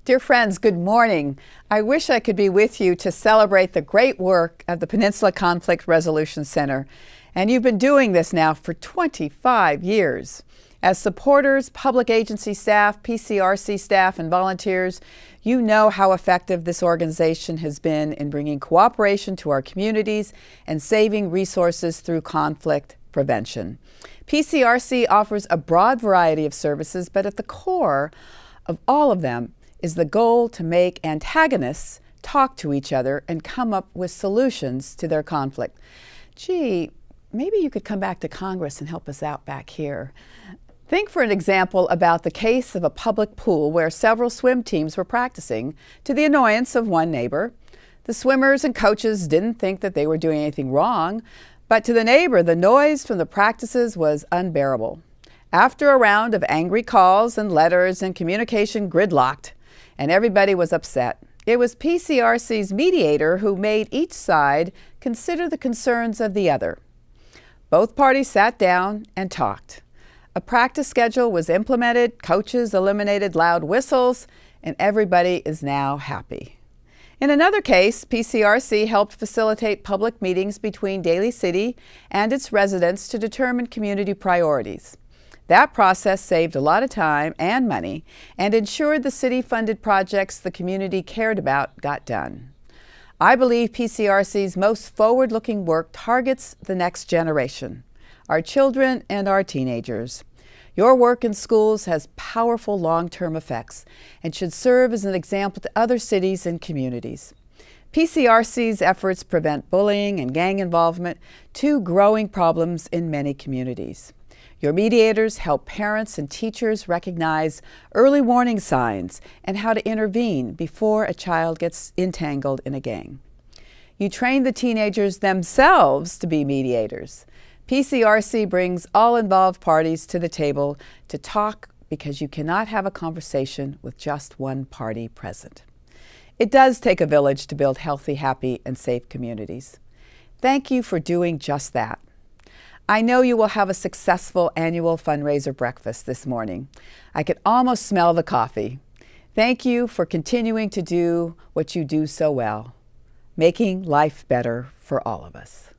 Dear friends, good morning. I wish I could be with you to celebrate the great work of the Peninsula Conflict Resolution Center. And you've been doing this now for 25 years. As supporters, public agency staff, PCRC staff, and volunteers, you know how effective this organization has been in bringing cooperation to our communities and saving resources through conflict prevention. PCRC offers a broad variety of services, but at the core of all of them is the goal to make antagonists talk to each other and come up with solutions to their conflict. Gee, maybe you could come back to Congress and help us out back here. Think for an example about the case of a public pool where several swim teams were practicing to the annoyance of one neighbor. The swimmers and coaches didn't think that they were doing anything wrong, but to the neighbor, the noise from the practices was unbearable. After a round of angry calls and letters and communication gridlocked, and everybody was upset, it was PCRC's mediator who made each side consider the concerns of the other. Both parties sat down and talked. A practice schedule was implemented, coaches eliminated loud whistles, and everybody is now happy. In another case, PCRC helped facilitate public meetings between Daly City and its residents to determine community priorities. That process saved a lot of time and money and ensured the city-funded projects the community cared about got done. I believe PCRC's most forward-looking work targets the next generation, our children and our teenagers. Your work in schools has powerful long-term effects and should serve as an example to other cities and communities. PCRC's efforts prevent bullying and gang involvement, two growing problems in many communities. Your mediators help parents and teachers recognize early warning signs and how to intervene before a child gets entangled in a gang. You train the teenagers themselves to be mediators. PCRC brings all involved parties to the table to talk because you cannot have a conversation with just one party present. It does take a village to build healthy, happy, and safe communities. Thank you for doing just that. I know you will have a successful annual fundraiser breakfast this morning. I can almost smell the coffee. Thank you for continuing to do what you do so well, making life better for all of us.